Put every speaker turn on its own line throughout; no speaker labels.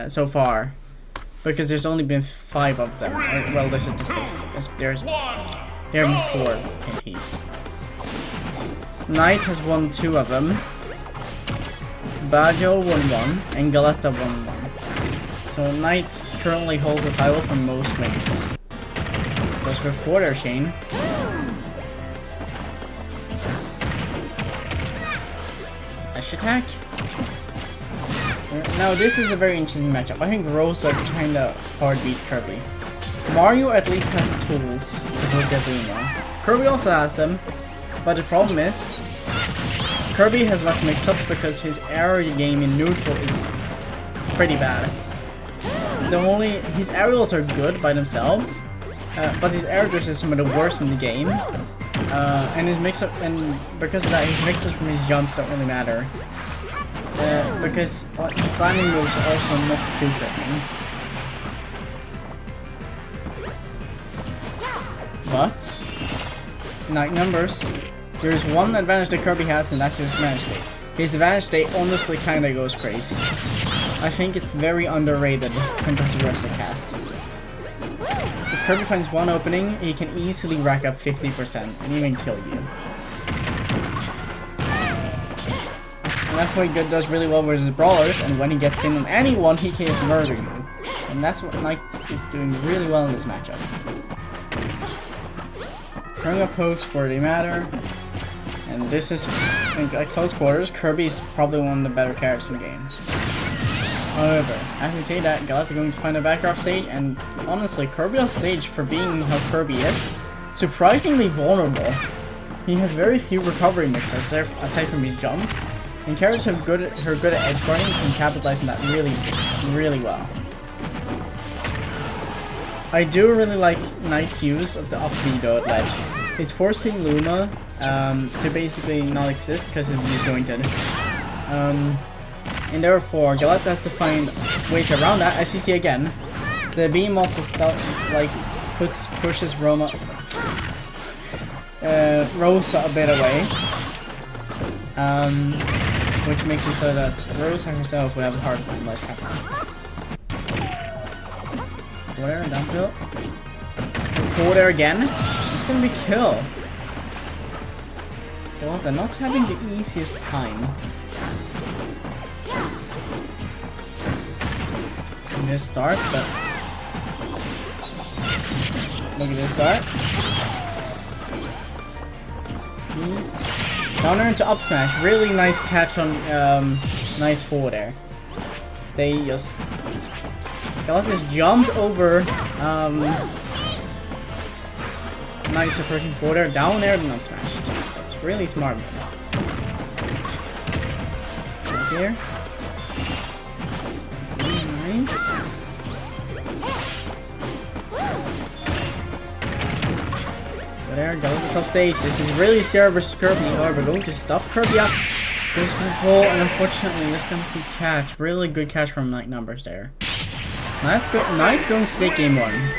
so far, because there's only been 5 of them. Well, this is the 5th. There have been 4 TNTs. Knight has won 2 of them. Bajo won 1, and Galleta won 1. So Knight currently holds the title for most wins. Goes for 4 there, Shane. Dash attack. Now this is a very interesting matchup. I think Rosa kinda hard beats Kirby. Mario at least has tools to hit the arena. Kirby also has them, but the problem is Kirby has less mix-ups because his area game in neutral is pretty bad. His aerials are good by themselves, but his air dash is some of the worst in the game. And his mix-up, and because of that, his mix-ups from his jumps don't really matter. Because his landing moves are also not too threatening. But, like numbers, there's one advantage that Kirby has, and that's his advantage state. His advantage state honestly kinda goes crazy. I think it's very underrated compared to the rest of the cast. If Kirby finds one opening, he can easily rack up 50% and even kill you. And that's why he does really well versus brawlers, and when he gets in on anyone, he can just murder you. And that's what Knight is doing really well in this matchup. Throwing up pokes where they matter. And this is, at close quarters, Kirby is probably one of the better characters in the game. However, as I say that, Galleta going to find a back off stage, and honestly, Kirby off stage, for being how Kirby is, surprisingly vulnerable. He has very few recovery mixers aside from his jumps, and characters who are good at edge guarding can capitalize on that really well. I do really like Knight's use of the up B though at ledge. It's forcing Luma to basically not exist because it's disjointed. And therefore, Galleta has to find ways around that. As you see again, the beam also pushes Rosa a bit away, which makes it so that Rosa herself would have a hard time like happening. Where down tilt? Forward air again. It's gonna be kill. Galleta not having the easiest time. This start, but look at this start. Downer into up smash. Really nice catch on nice forward air. They just Galleta jumped over Knight's approaching forward air, down air, and up smash. It's really smart. Right here. Nice. But there, Galleta's off stage. This is really scary versus Kirby. However, going to stuff Kirby up. Goes for the pull, and unfortunately, this gonna be catch. Really good catch from Knight numbers there. Knight's going to take game 1.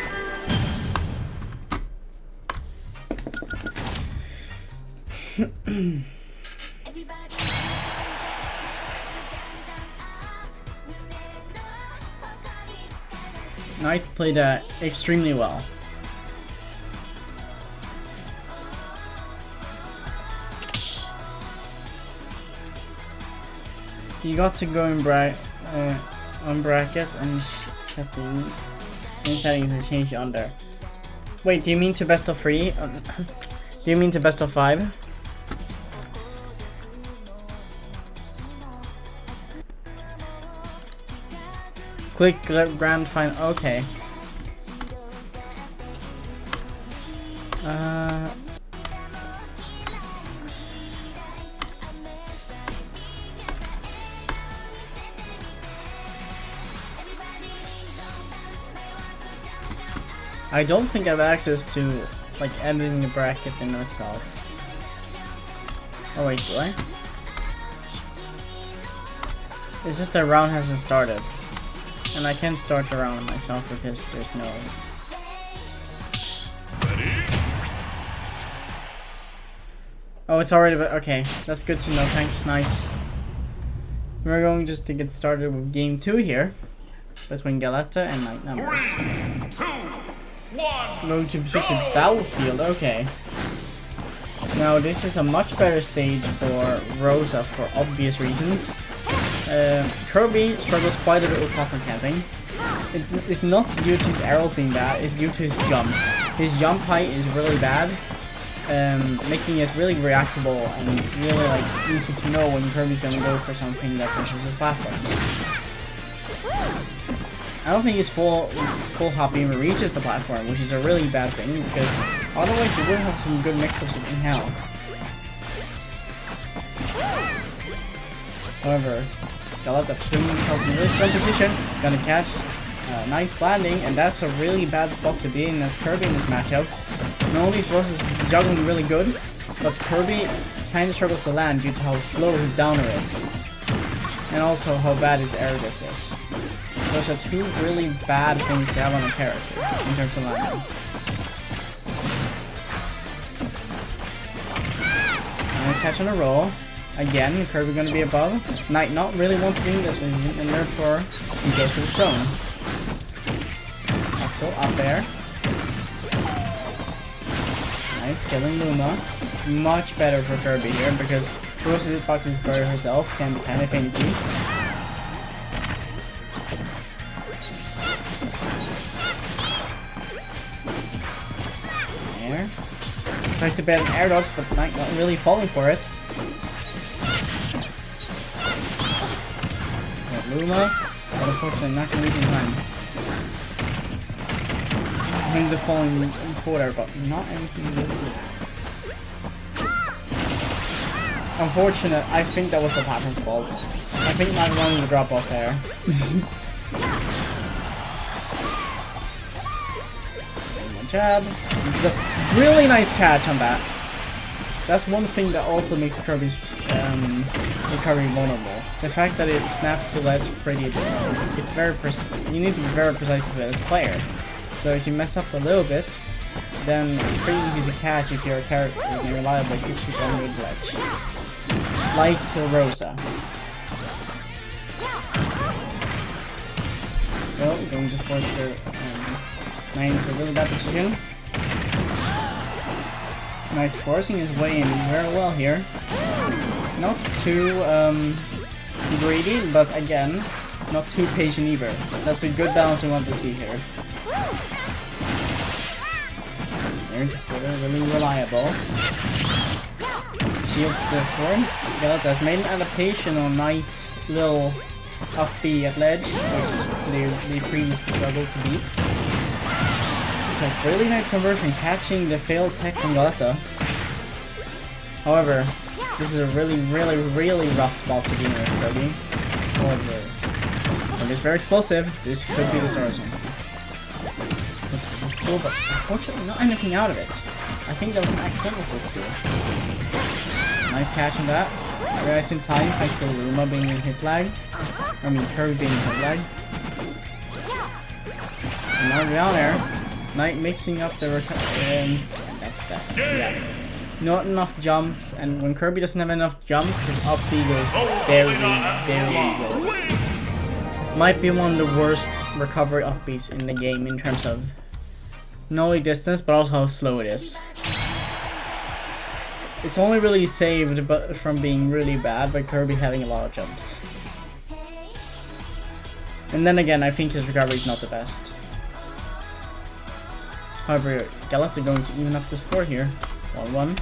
Knight played that extremely well. You got to go in on bracket and settings and change it under. Wait, do you mean to best of 3? Do you mean to best of 5? Click grand final. Okay. I don't think I have access to like editing the bracket in itself. Oh wait, do I? It's just the round hasn't started. And I can't start the round myself because there's no... Oh, it's already... Okay, that's good to know. Thanks, Knight. We're going just to get started with game 2 here. between Galleta and Knight numbers. Going to switch to Battlefield, okay. Now this is a much better stage for Rosa for obvious reasons. Kirby struggles quite a bit with platform camping. It's not due to his arrows being bad, it's due to his jump. His jump height is really bad, making it really reactable and really like easy to know when Kirby's gonna go for something that pushes his platforms. I don't think his full hop even reaches the platform, which is a really bad thing because otherwise he would have some good mix-ups in hell. However, Galleta putting himself in a really strong position, gonna catch Knight's landing, and that's a really bad spot to be in as Kirby in this matchup. Not only is Rosa's juggling really good, but Kirby kind of struggles to land due to how slow his downer is, and also how bad his air diff is. Those are two really bad things to have on a character in terms of landing. Nice catch on a roll. Again, Kirby gonna be above. Knight not really wants to be in this one, and therefore he goes for the stone. Up tilt, up there. Nice, killing Luma. Much better for Kirby here because Rosa's hitboxes by herself can be kind of finicky. There. Tries to bet an air dodge, but Knight not really falling for it. Luma, but unfortunately not going to leave in time. I think the falling forward there, but not anything really good. Unfortunate, I think that was the platform's fault. I think not running the drop off there. One jab. It's a really nice catch on that. That's one thing that also makes Kirby's recovery vulnerable. The fact that it snaps the ledge pretty bit. It's very you need to be very precise with it as a player. So if you mess up a little bit, then it's pretty easy to catch if you're a character and you're reliable to keep on the ledge. Like Rosa. So going to force the Knight into a really bad position. Knight forcing his way in very well here. Not too greedy, but again, not too patient either. That's a good balance we want to see here. Really reliable. Shields this one. Galleta's made an adaptation on Knight's little up B at ledge, which they previously struggled to beat. It's a really nice conversion, catching the failed tech from Galleta. However, this is a really rough spot to be in this Kirby. However, it's very explosive. This could be the star zone. Still, but unfortunately not anything out of it. I think that was an accidental footstool. Nice catch on that. Reacts in time thanks to Luma being in hit lag. I mean Kirby being in hit lag. So now down there. Knight mixing up the that's that. Yeah. Not enough jumps, and when Kirby doesn't have enough jumps, his up B goes very low distance. Might be one of the worst recovery up Bs in the game in terms of not only distance, but also how slow it is. It's only really saved from being really bad by Kirby having a lot of jumps. And then again, I think his recovery is not the best. However, Galleta going to even up the score here. 1-1.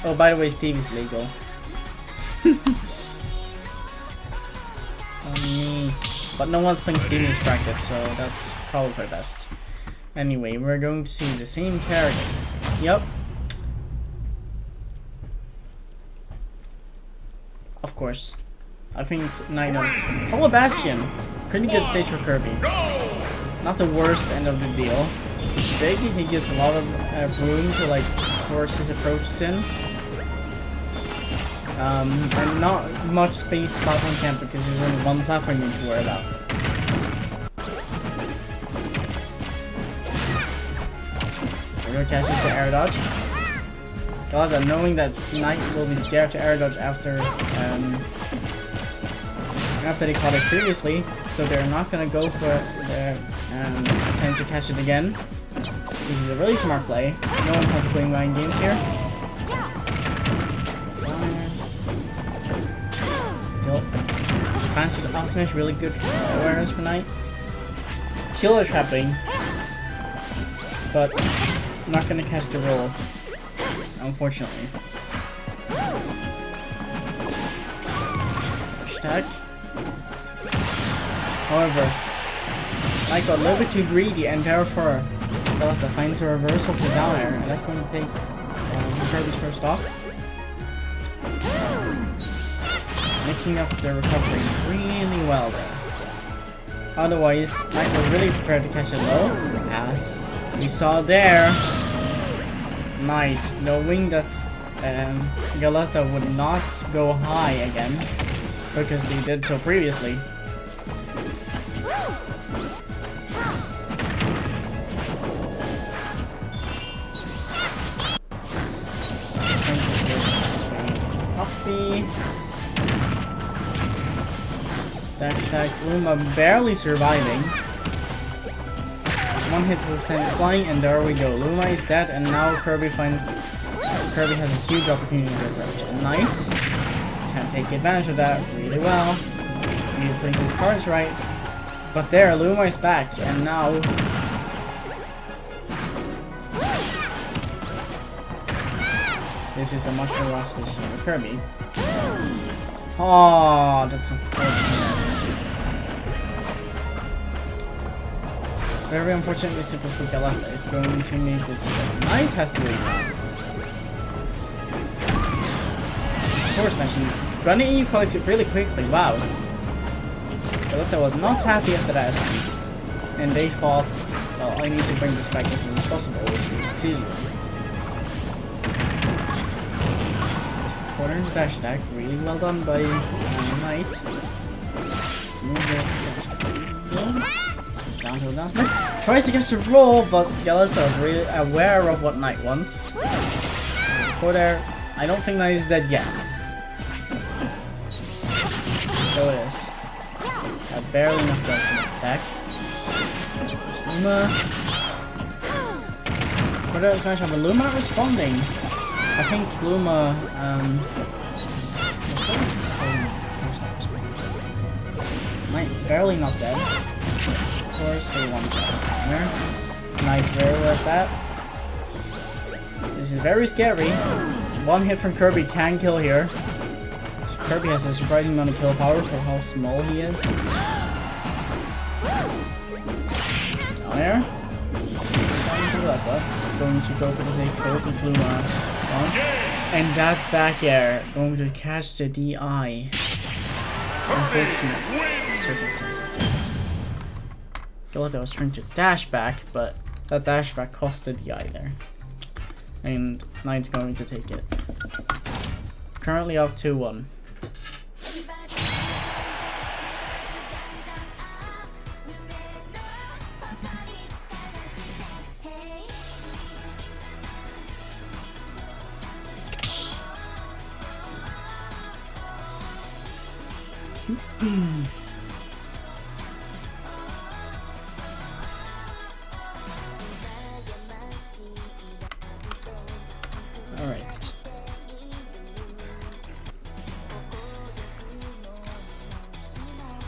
Oh, by the way, Steve is legal. But no one's playing Steve in this bracket, so that's probably for the best. Anyway, we're going to see the same character. Yep. Of course. I think Knight of Hello Bastion. Pretty good stage for Kirby. Not the worst end of the deal. It's big, he gives a lot of room to like force his approaches in. And not much space platform camp because there's only one platform you need to worry about. We're gonna catch this to air dodge. Galleta, knowing that Knight will be scared to air dodge after they caught it previously, so they're not gonna go for their attempt to catch it again. Which is a really smart play. No one has playing mind games here. Fancy the up smash, really good awareness for Knight. Killer trapping, but not gonna catch the roll, unfortunately. Hashtag. However, Knight got a little bit too greedy and therefore Galleta finds a reversal for down air, and that's going to take Kirby's first stock. Mixing up the recovery really well there. Otherwise, Knight was really prepared to catch it low, as we saw there. Knight, knowing that Galleta would not go high again, because they did so previously. Dash, Luma barely surviving. One hit percent flying, and there we go. Luma is dead, and now Kirby has a huge opportunity to approach. And Knight can take advantage of that really well. He plays his cards right. But there, Luma is back, and now this is a much more lost position for Kirby. Oh, that's unfortunate. Very unfortunately, simple for Galleta is going to need it. Knight has to wait now. Force smashing. Running equality really quickly, wow. Galleta was not happy after that SP. And they thought, well, I need to bring this back as soon as possible, which they succeeded with. Corner into dash attack, really well done by Knight. Down smash. Tries to catch the roll, but Galleta is really aware of what Knight wants. Go there. I don't think Knight is dead yet. So it is. Barely enough just back. Luma. For the smash, but Luma not responding. I think Luma, Knight barely not dead. Of course, they want there. Knight's barely at that. This is very scary. One hit from Kirby can kill here. Kirby has a surprising amount of kill power for how small he is. Down there. Going to go for the safe code with Luma. And that back air going to catch the DI. Unfortunate circumstances there. Galleta was trying to dash back, but that dash back cost the DI there. And Knight's going to take it. Currently up 2-1. Alright.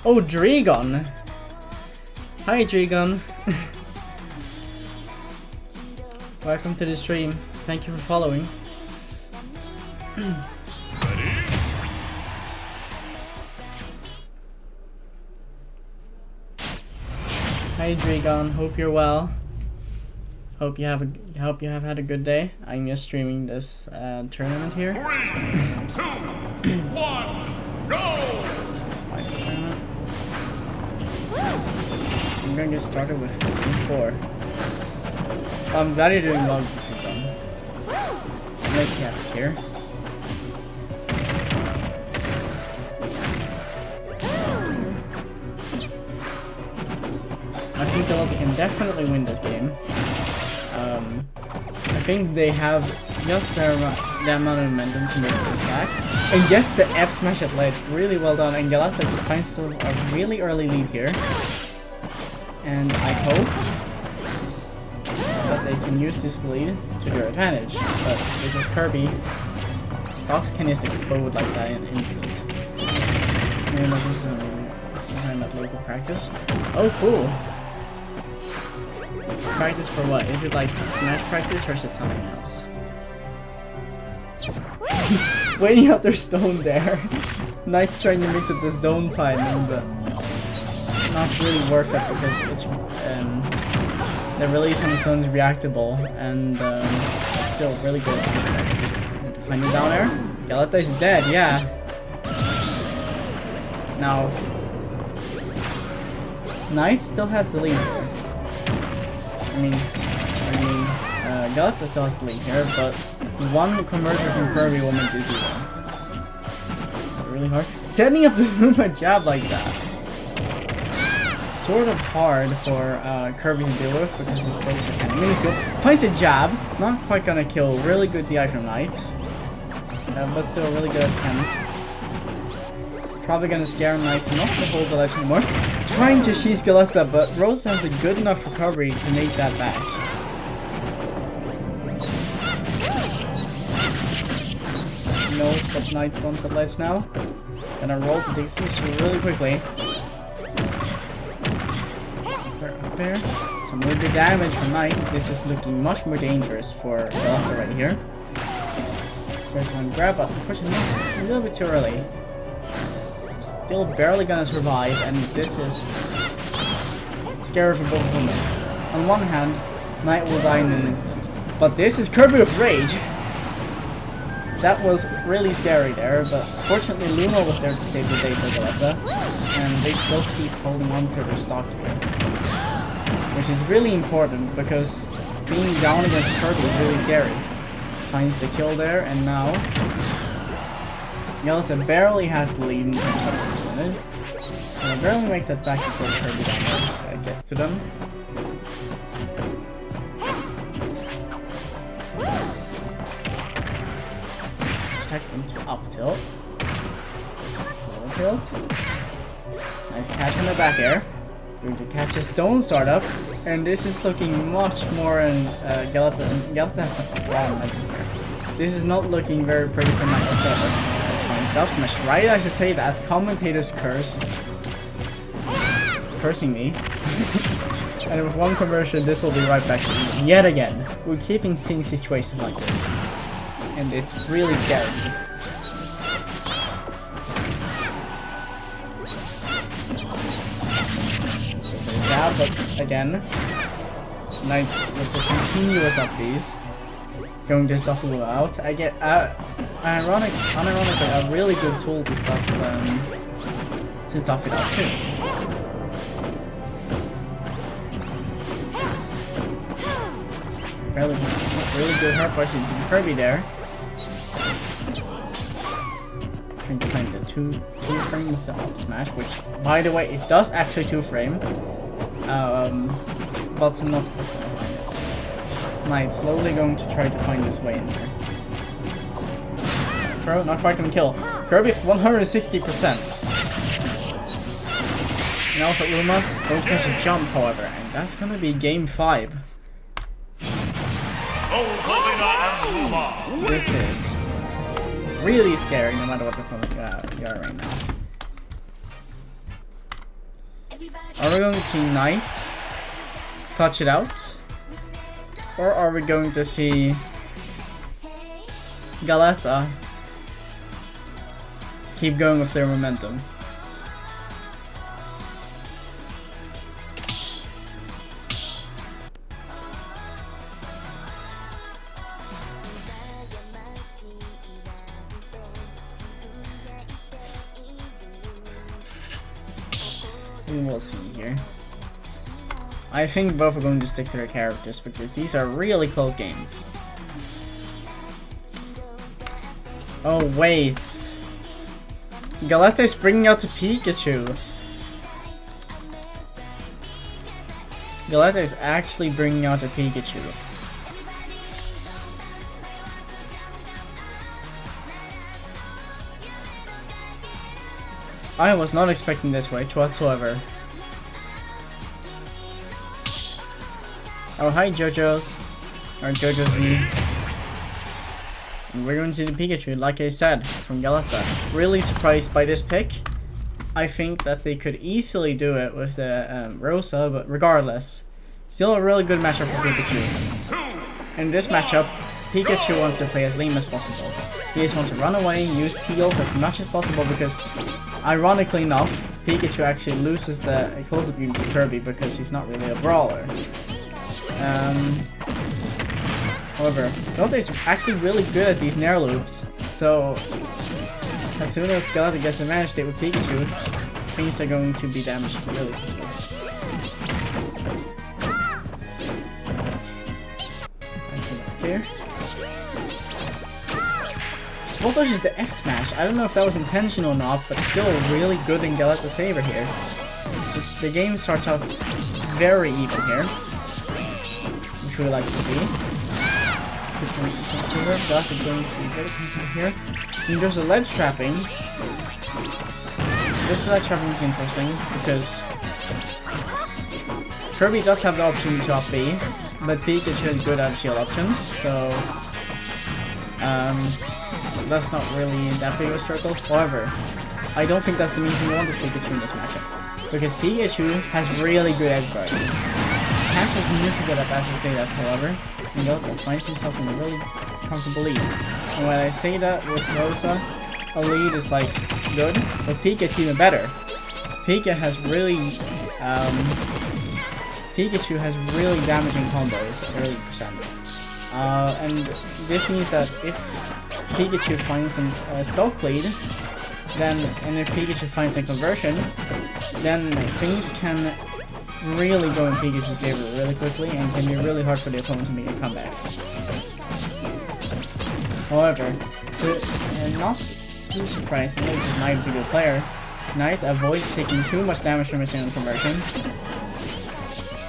Oh, Dragon! Hi, Dragon! Welcome to the stream. Thank you for following. Hi Dragon, hope you're well. Hope you have had a good day. I'm just streaming this tournament here.
3, 2, 1, go!
This fighting tournament. I'm gonna get started with 4. I'm glad you're doing well with them. Let's get it here. I think Galleta can definitely win this game. I think they have just the amount of momentum to make this back. And gets the F smash at ledge. Really well done. And Galleta finds still a really early lead here. And I hope that they can use this lead to their advantage. But this is Kirby. Stocks can just explode like that in an instant. And that is sometime at local practice. Oh, cool. Practice for what? Is it like Smash practice or is it something else? Waiting out their stone there. Knight's trying to mix up this stone timing, but not really worth it because it's the release on the stone is reactable and it's still really good. To find it down there. Galleta is dead, yeah. Now Knight still has the lead here. Galleta still has the lead here, but one conversion from Kirby will make this easy. Really hard. Setting up the Luma jab like that. Sort of hard for Kirby to deal with because his approach are kind of minuscule. Finds the jab, not quite gonna kill. Really good DI from Knight, but still a really good attempt. Probably gonna scare Knight not to hold the ledge anymore. Trying to cheese Galleta, but Rosa has a good enough recovery to make that back. Knows what Knight wants at ledge now. Gonna roll to this issue really quickly. Up there. Some really good damage from Knight. This is looking much more dangerous for Galleta right here. First one grab, but unfortunately a little bit too early. Still barely gonna survive, and this is scary for both opponents. On one hand, Knight will die in an instant, but this is Kirby with Rage. That was really scary there, but fortunately Luma was there to save the day for Galleta, and they still keep holding on to their stock here. Which is really important, because being down against Kirby is really scary. Finds the kill there, and now Galleta barely has the lead in terms of percentage. So they barely make that back before Kirby gets to them. Attack into up tilt. Forward tilt. Nice catch on the back air. Going to catch a stone startup. And this is looking much more in Galleta has some wrong momentum here. This is not looking very pretty for Knight whatsoever. Stop smash right as I say that. Commentator's curse is cursing me. And with one conversion, this will be right back to even. Yet again. We're keeping seeing situations like this. And it's really scary. Yeah, but again, Knight with the continuous up these. Going to stuff Lua out. I get ironically a really good tool to stuff it out too. Really good hard push into Kirby there. Trying to find the two frame with the up smash, which by the way it does actually 2-frame. But it's not quick enough. Knight slowly going to try to find his way in there. Throw, not quite gonna kill. Kirby at 160%. Now for Luma, going to catch a jump however, and that's gonna be game 5. This is really scary no matter what the opponent you are right now. Are we going to see Knight clutch it out? Or are we going to see Galleta keep going with their momentum? We will see here. I think both are going to stick to their characters because these are really close games. Oh wait. Galleta is bringing out a Pikachu. Galleta is actually bringing out a Pikachu. I was not expecting this way whatsoever. Oh, hi JoJo's. Or JoJo Z. And we're going to see the Pikachu, like I said, from Galleta. Really surprised by this pick. I think that they could easily do it with the Rosa, but regardless. Still a really good matchup for Pikachu. In this matchup, Pikachu wants to play as lame as possible. He just wants to run away, use Teals as much as possible because, ironically enough, Pikachu actually loses the close-up beam to Kirby because he's not really a brawler. However, Galleta is actually really good at these Nair loops, so as soon as Galleta gets the advantage state with Pikachu, things are going to be damaged really quickly. Here. Spot Dodge is the F smash. I don't know if that was intentional or not, but still really good in Galleta's favor here. So the game starts off very even here, which we would like to see. Galleta going to be very confident here. And there's a ledge trapping. This ledge trapping is interesting because Kirby does have the option to up B, but Pikachu is good at shield options, so that's not really that big of a struggle. However, I don't think that's the main thing we want with Pikachu in this matchup, because Pikachu has really good edge guard. Caps is neutral good at as I say that, however, and Galleta finds himself in a really comfortable lead. And when I say that with Rosa, a lead is like good, but Pika's even better. Pikachu has really damaging combos at 30%. And this means that if Pikachu finds a stock lead, and if Pikachu finds a conversion, then things can really go in Pikachu's favor really quickly and can be really hard for the opponent to make a comeback. However, not too surprisingly, because Knight is a good player, Knight avoids taking too much damage from his own conversion.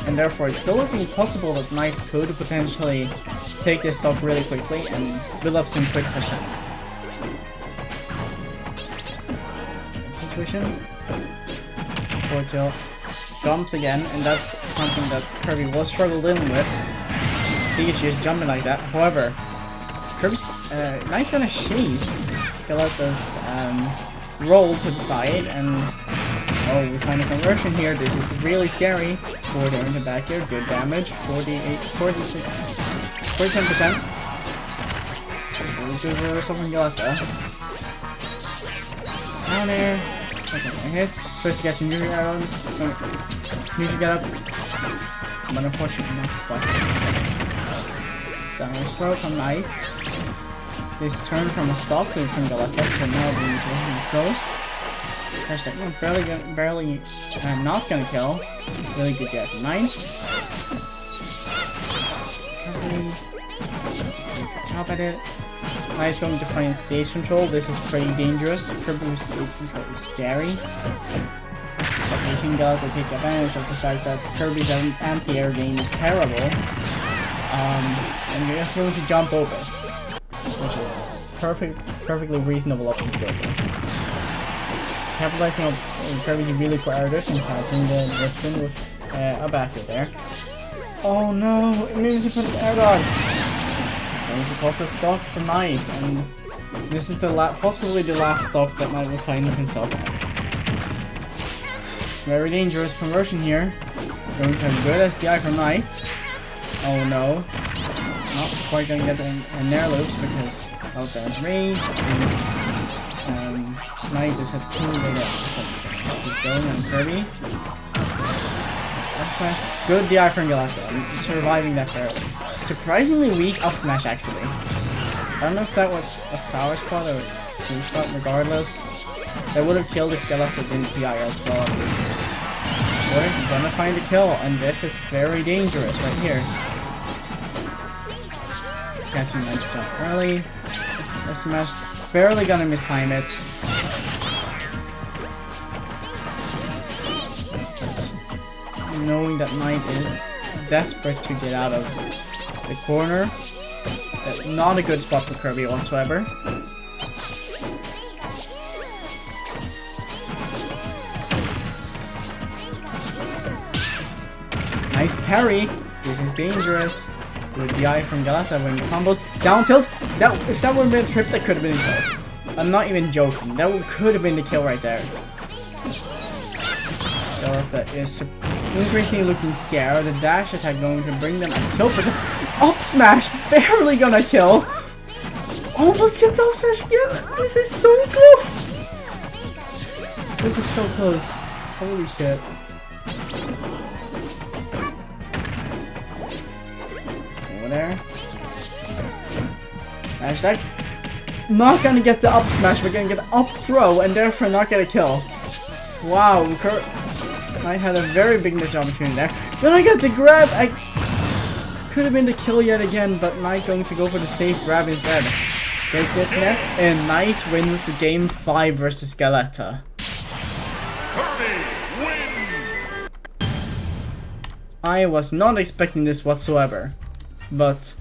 And therefore, it's still looking possible that Knight could potentially take this stock really quickly and build up some quick percent. Situation. Fortail jumps again, and that's something that Kirby will struggle dealing with. Pikachu is jumping like that. However, Kirby's Knight's gonna chase Galleta's roll to the side, and oh, we find a conversion here. This is really scary. 4 in the back here, good damage. 47%. Really good reversal from Galleta. Down there. Okay, hit. First to get some Music out on. Music get up. But unfortunately not quite. Down throw from Knight. This turn from a stock lead from Galleta to now being really close. Hashtag barely not gonna kill. Really good guy from Knight. Chop at it. Knight's going to find stage control. This is pretty dangerous. Kirby's stage control is scary. But we've seen Galleta take advantage of the fact that Kirby's anti-air game is terrible. And you're just going to jump over, which is perfectly reasonable option to go for. Capitalizing on Kirby's really cooperative and catching the Rifkin with a backer there. Oh no, it needs to put an air dodge. It's going to cost a stock for Knight, and this is the possibly the last stock that Knight will find himself at. Very dangerous conversion here. Going to have good SDI from Knight. Oh no. Not quite going to get the Nair loops because of that rage. And Knight is at 2 later. He's going on Kirby. Up smash. Good DI from Galleta. Surviving that barely. Surprisingly weak up smash actually. I don't know if that was a sour spot or a blue spot, regardless. That would have killed if Galleta didn't DI as well as they did. We're gonna find a kill, and this is very dangerous right here. Catching nice jump early. This smash barely gonna mistime it. Knowing that Knight is desperate to get out of the corner. That's not a good spot for Kirby whatsoever. Nice parry. This is dangerous. With the eye from Galleta when combos. Down tilt. If that would have been a trip, that could have been a kill. I'm not even joking. That could have been the kill right there. Galleta is increasingly looking scared. The dash attack going to bring them a kill percent. Up smash! Barely gonna kill! Almost gets up smash again! This is so close! This is so close. Holy shit. Over there. Dash attack. Not gonna get the up smash, but gonna get the up throw and therefore not get a kill. Wow, I had a very big missed opportunity there. Then I got to grab. I could have been the kill yet again, but Knight going to go for the safe grab instead. Take it there, and Knight wins game 5 versus Galleta.
Kirby wins.
I was not expecting this whatsoever, but